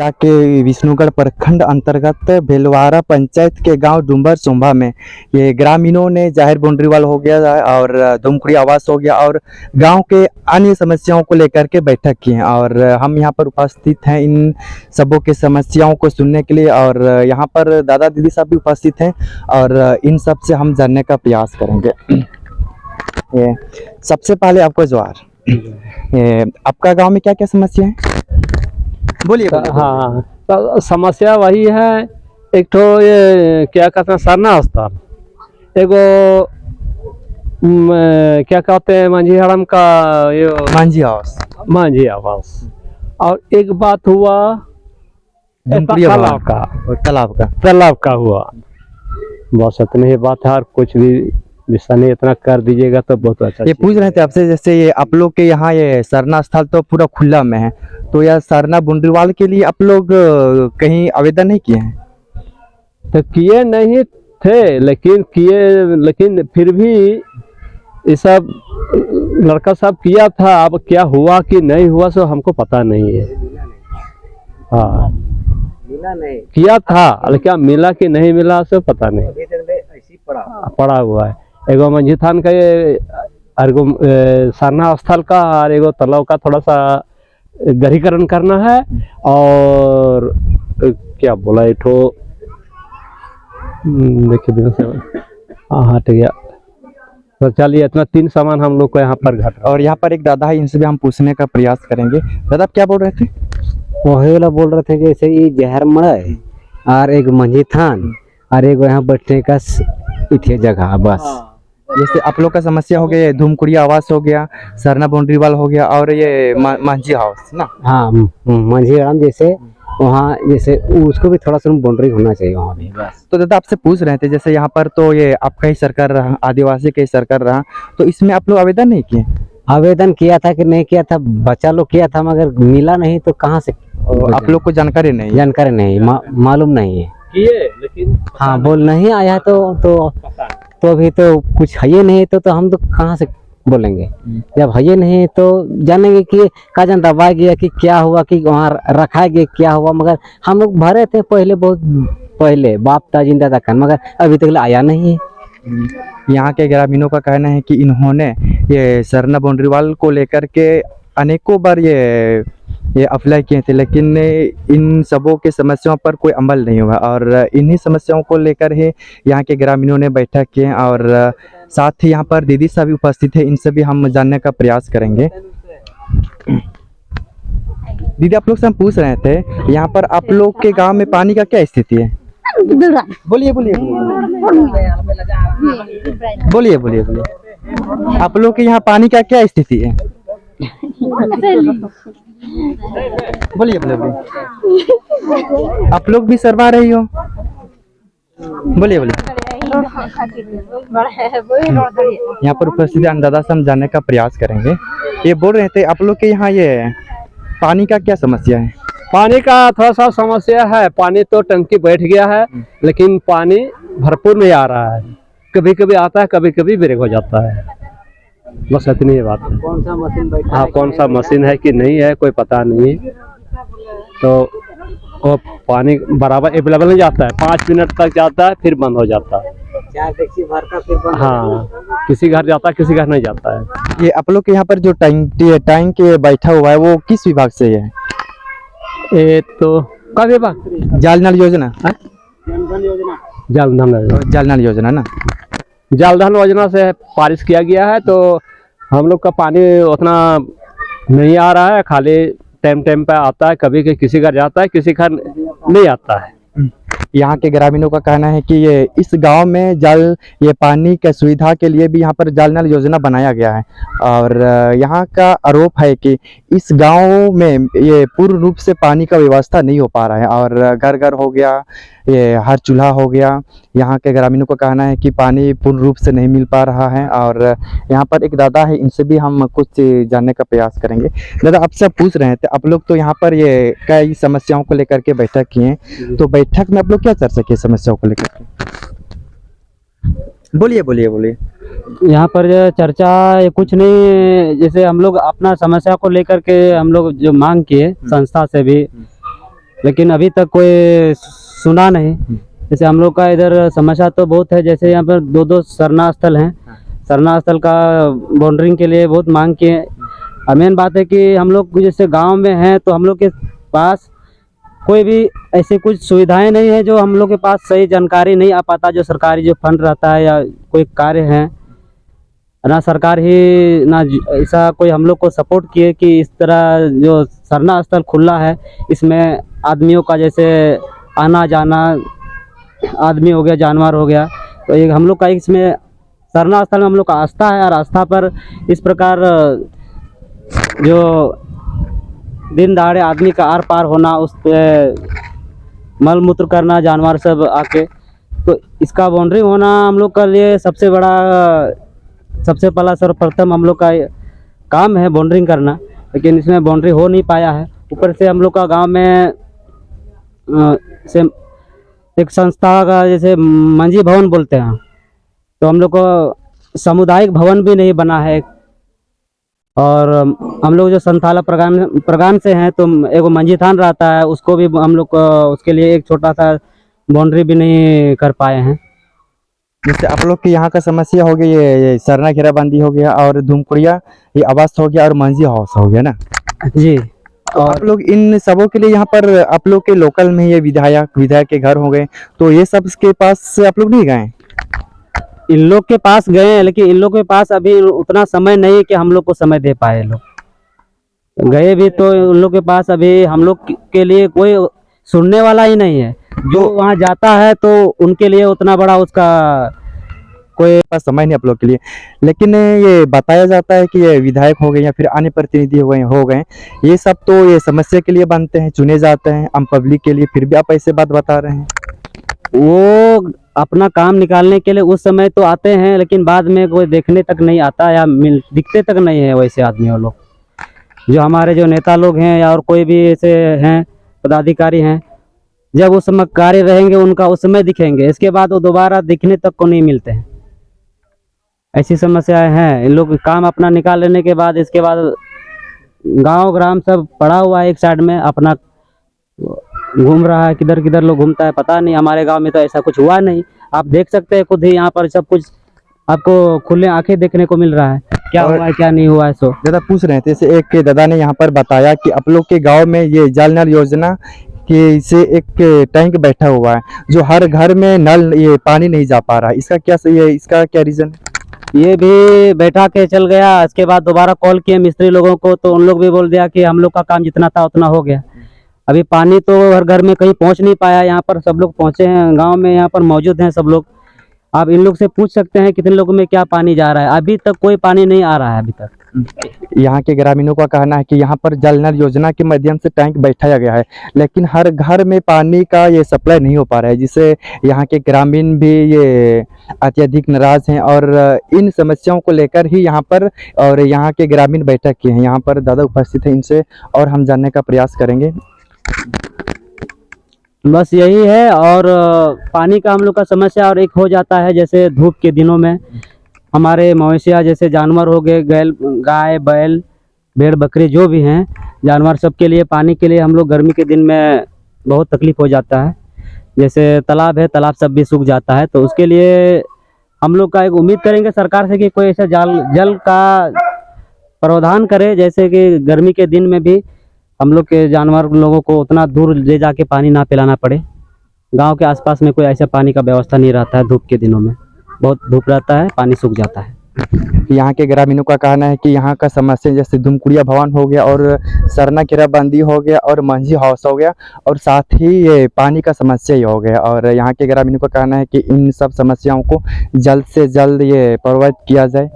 के विष्णुगढ़ प्रखंड अंतर्गत भेलवारा पंचायत के गांव डुम्बर सुंभा में ये ग्रामीणों ने जाहिर बाउंड्री वाल हो गया और धूमकुड़ी आवास हो गया और गांव के अन्य समस्याओं को लेकर के बैठक की है। और हम यहां पर उपस्थित हैं इन सबों के समस्याओं को सुनने के लिए। और यहां पर दादा दीदी सब भी उपस्थित हैं और इन सब से हम जानने का प्रयास करेंगे। ये सबसे पहले आपको जवाहर, आपका गाँव में क्या क्या समस्या है? बोलिए। हाँ, तो समस्या वही है। एक तो ये क्या कहते हैं सरना अस्पताल, एगो क्या कहते हैं मंझी हड़म का ये मांझी आवास, और एक बात हुआ तालाब का हुआ। बस इतनी ही बात है, और कुछ भी विषय नहीं। इतना कर दीजिएगा तो बहुत अच्छा। ये पूछ रहे थे आपसे, जैसे ये आप लोग के यहाँ ये सरना स्थल तो पूरा खुला में है, तो यह सरना बाउंड्रीवाल के लिए आप लोग कहीं आवेदन नहीं किए हैं? तो किए नहीं थे, लेकिन फिर भी ये सब लड़का सब किया था। अब क्या हुआ कि नहीं हुआ सो हमको पता नहीं है। हाँ, मिला नहीं, किया था, लेकिन क्या मिला कि नहीं मिला सो पता नहीं, ऐसी पड़ा हुआ है। एगो मंझी थान का ये सरना स्थल का और एगो तालाब का थोड़ा सा गढ़ीकरण करना है। और क्या बोला इठो, देखिए हट गया। तो चलिए, इतना 3 सामान हम लोग को यहाँ पर घट। और यहाँ पर एक दादा है, इनसे भी हम पूछने का प्रयास करेंगे। दादा आप क्या बोल रहे थे? वही वाला बोल रहे थे कि जैसे ये जहर मड़े और एक मंझी थान और एक यहाँ बैठने का इथे जगह बस। जैसे आप लोग का समस्या हो गया, धूमकुड़ी आवास हो गया, सरना बाउंड्री वाल हो गया और ये मांझी हाउस ना। हाँ, मंझी हड़म जैसे वहाँ जैसे उसको भी थोड़ा सा बाउंड्री होना चाहिए वहाँ भी बस। तो दादा आपसे पूछ रहे थे, जैसे यहाँ पर तो ये आपका ही सरकार रहा, आदिवासी का ही सरकार रहा, तो इसमें आप लोग आवेदन नहीं किए? आवेदन किया था कि नहीं किया था, बच्चा लोग किया था, मगर मिला नहीं। तो कहाँ से आप लोग को जानकारी नहीं मालूम नहीं है किए, लेकिन हाँ बोल नहीं आया। तो अभी तो कुछ है ही नहीं, तो हम तो कहाँ से बोलेंगे? जब है ही नहीं तो जानेंगे कि का जान दबा गया कि क्या हुआ, कि वहाँ रखा गया क्या हुआ। मगर हम लोग भरे थे पहले, बहुत पहले बाप दादा तक, मगर अभी तक आया नहीं है। यहाँ के ग्रामीणों का कहना है कि इन्होंने ये सरना बाउंड्री वाल को लेकर के अनेकों बार ये अप्लाई किए थे, लेकिन इन सबों के समस्याओं पर कोई अमल नहीं हुआ। और इन्हीं समस्याओं को लेकर ही यहाँ के ग्रामीणों ने बैठक किए और साथ ही यहाँ पर दीदी साहब भी उपस्थित है, इनसे भी हम जानने का प्रयास करेंगे। दीदी आप लोग से हम पूछ रहे थे, यहाँ पर आप लोग के गांव में पानी का क्या स्थिति है? बोलिए आप लोग के यहाँ पानी का क्या स्थिति है? बोलिए आप लोग भी शर्मा रही हो? बोलिए यहाँ पर उपस्थित अंदाजा से हम जानने का प्रयास करेंगे। ये बोल रहे थे आप लोग के यहाँ ये पानी का क्या समस्या है? पानी का थोड़ा सा समस्या है। पानी तो टंकी बैठ गया है, लेकिन पानी भरपूर नहीं आ रहा है। कभी कभी आता है, कभी कभी ब्रेक हो जाता है। बस इतनी ही बात है। कौन सा मशीन बैठा? हाँ, कौन सा मशीन है कि नहीं है कोई पता नहीं। तो वो पानी बराबर अवेलेबल नहीं जाता है, 5 मिनट तक जाता है, फिर बंद हो जाता है। 4 टैक्सी भरता फिर बंद। हाँ, किसी घर जाता है, किसी घर नहीं जाता है। ये आप लोग के यहाँ पर जो टैंक बैठा हुआ है वो किस विभाग से है? ये तो का विभाग? जल नल योजना ना। जल धन योजना से पारिश किया गया है। तो हम लोग का पानी उतना नहीं आ रहा है, खाली टाइम पे आता है। कभी किसी घर जाता है, किसी घर नहीं आता है। यहाँ के ग्रामीणों का कहना है कि ये इस गांव में ये पानी की सुविधा के लिए भी यहाँ पर जल नल योजना बनाया गया है। और यहाँ का आरोप है कि इस गांव में ये पूर्ण रूप से पानी का व्यवस्था नहीं हो पा रहा है और घर घर हो गया, ये हर चूल्हा हो गया। यहाँ के ग्रामीणों का कहना है कि पानी पूर्ण रूप से नहीं मिल पा रहा है। और यहाँ पर एक दादा है, इनसे भी हम कुछ जानने का प्रयास करेंगे। दादा आपसे पूछ रहे थे, आप लोग तो यहाँ पर ये कई समस्याओं को लेकर के बैठक किए, तो बैठक में आप लोग क्या चर्चा किए समस्याओं को लेकर के? बोलिए। यहाँ पर चर्चा कुछ नहीं, जैसे हम लोग अपना समस्या को लेकर के हम लोग जो मांग किए संस्था से भी, लेकिन अभी तक कोई सुना नहीं। जैसे हम लोग का इधर समस्या तो बहुत है, जैसे यहाँ पर दो दो सरना स्थल हैं, सरना स्थल का बाउंड्रिंग के लिए बहुत मांग किए। और मेन बात है कि हम लोग जैसे गांव में हैं तो हम लोग के पास कोई भी ऐसी कुछ सुविधाएं नहीं है, जो हम लोग के पास सही जानकारी नहीं आ पाता, जो सरकारी जो फंड रहता है या कोई कार्य है ना, सरकार ही ना ऐसा कोई हम लोग को सपोर्ट किए कि इस तरह जो सरना स्थल खुला है इसमें आदमियों का जैसे आना जाना, आदमी हो गया जानवर हो गया, तो एक हम लोग का इसमें सरना स्थल में हम लोग का आस्था है। और आस्था पर इस प्रकार जो दिन दहाड़े आदमी का आर पार होना, उस पे मल मूत्र करना जानवर सब आके, तो इसका बाउंड्री होना हम लोग के लिए सबसे बड़ा, सबसे पहला सर्वप्रथम हम लोग का काम है बाउंड्रिंग करना, लेकिन इसमें बाउंड्री हो नहीं पाया है। ऊपर से हम लोग का गांव में से एक संस्था का जैसे मंझी भवन बोलते हैं, तो हम लोग को सामुदायिक भवन भी नहीं बना है। और हम लोग जो संथाला प्रगान से हैं तो एक मंझी थान रहता है, उसको भी हम लोग उसके लिए एक छोटा सा बाउंड्री भी नहीं कर पाए हैं। जैसे आप लोग के यहाँ का समस्या हो गई ये सरना घेराबंदी हो गया और धूमकुड़िया ये आवास हो गया और मंझी हाउस हो गया ना जी। तो आप लोग इन सबों के लिए यहाँ पर आप लोग के लोकल में ये विधायक के घर हो गए, तो ये सब के पास आप लोग नहीं गए? इन लोग के पास गए हैं, लेकिन इन लोग के पास अभी उतना समय नहीं है कि हम लोग को समय दे पाए। लोग गए भी तो उन लोग के पास अभी हम लोग के लिए कोई सुनने वाला ही नहीं है। जो वहाँ जाता है तो उनके लिए उतना बड़ा उसका कोई पास समय नहीं आप लोग के लिए। लेकिन ये बताया जाता है कि ये विधायक हो गए या फिर अन्य प्रतिनिधि हो गए, ये सब तो ये समस्या के लिए बनते हैं, चुने जाते हैं आम पब्लिक के लिए, फिर भी आप ऐसे बात बता रहे हैं। वो अपना काम निकालने के लिए उस समय तो आते हैं, लेकिन बाद में कोई देखने तक नहीं आता या दिखते तक नहीं है वैसे आदमी। वो लोग जो हमारे जो नेता लोग हैं या और कोई भी ऐसे हैं पदाधिकारी हैं, जब उस समय कार्य रहेंगे उनका उस समय दिखेंगे, इसके बाद वो दोबारा दिखने तक को नहीं मिलते हैं। ऐसी समस्याएं हैं। इन लोग काम अपना निकाल लेने के बाद इसके बाद गांव ग्राम सब पड़ा हुआ है एक साइड में, अपना घूम रहा है, किधर किधर लोग घूमता है पता नहीं। हमारे गांव में तो ऐसा कुछ हुआ नहीं, आप देख सकते हैं खुद ही, यहाँ पर सब कुछ आपको खुले आंखें देखने को मिल रहा है, क्या हुआ है क्या नहीं हुआ है। सो दादा पूछ रहे थे, जैसे एक दादा ने यहाँ पर बताया कि आप लोग के गाँव में ये जल नल योजना कि से एक टैंक बैठा हुआ है, जो हर घर में नल ये पानी नहीं जा पा रहा है, इसका क्या सही है, इसका क्या रीजन है? ये भी बैठा के चल गया, इसके बाद दोबारा कॉल किए मिस्त्री लोगों को, तो उन लोग भी बोल दिया कि हम लोग का काम जितना था उतना हो गया। अभी पानी तो हर घर में कहीं पहुंच नहीं पाया, यहाँ पर सब लोग पहुंचे हैं, गांव में यहाँ पर मौजूद हैं सब लोग। आप इन लोग से पूछ सकते हैं कितने लोगों में क्या पानी जा रहा है, अभी तक कोई पानी नहीं आ रहा है अभी तक। यहाँ के ग्रामीणों का कहना है कि यहाँ पर जल नल योजना के माध्यम से टैंक बैठाया गया है, लेकिन हर घर में पानी का ये सप्लाई नहीं हो पा रहा है, जिससे यहाँ के ग्रामीण भी ये अत्यधिक नाराज हैं। और इन समस्याओं को लेकर ही यहाँ पर और यहाँ के ग्रामीण बैठक किए हैं। यहाँ पर दादा उपस्थित हैं, इनसे और हम जानने का प्रयास करेंगे। बस यही है। और पानी का हम लोग का समस्या और एक हो जाता है, जैसे धूप के दिनों में हमारे मवेशिया जैसे जानवर हो गए, गाय बैल भेड़ बकरी जो भी हैं जानवर, सब के लिए पानी के लिए हम लोग गर्मी के दिन में बहुत तकलीफ हो जाता है। जैसे तालाब है, तालाब सब भी सूख जाता है, तो उसके लिए हम लोग का एक उम्मीद करेंगे सरकार से कि कोई ऐसा जल का प्रावधान करे, जैसे कि गर्मी के दिन में भी हम लोग के जानवर लोगों को उतना दूर ले जाके पानी ना पिलाना पड़े। गांव के आसपास में कोई ऐसा पानी का व्यवस्था नहीं रहता है, धूप के दिनों में बहुत धूप रहता है, पानी सूख जाता है। यहाँ के ग्रामीणों का कहना है कि यहाँ का समस्या जैसे धूमकुड़िया भवन हो गया और सरना घेराबंदी हो गया और मंझी हाउस हो गया और साथ ही ये पानी का समस्या ही हो गया। और यहाँ के ग्रामीणों का कहना है कि इन सब समस्याओं को जल्द से जल्द ये प्रोवाइड किया जाए।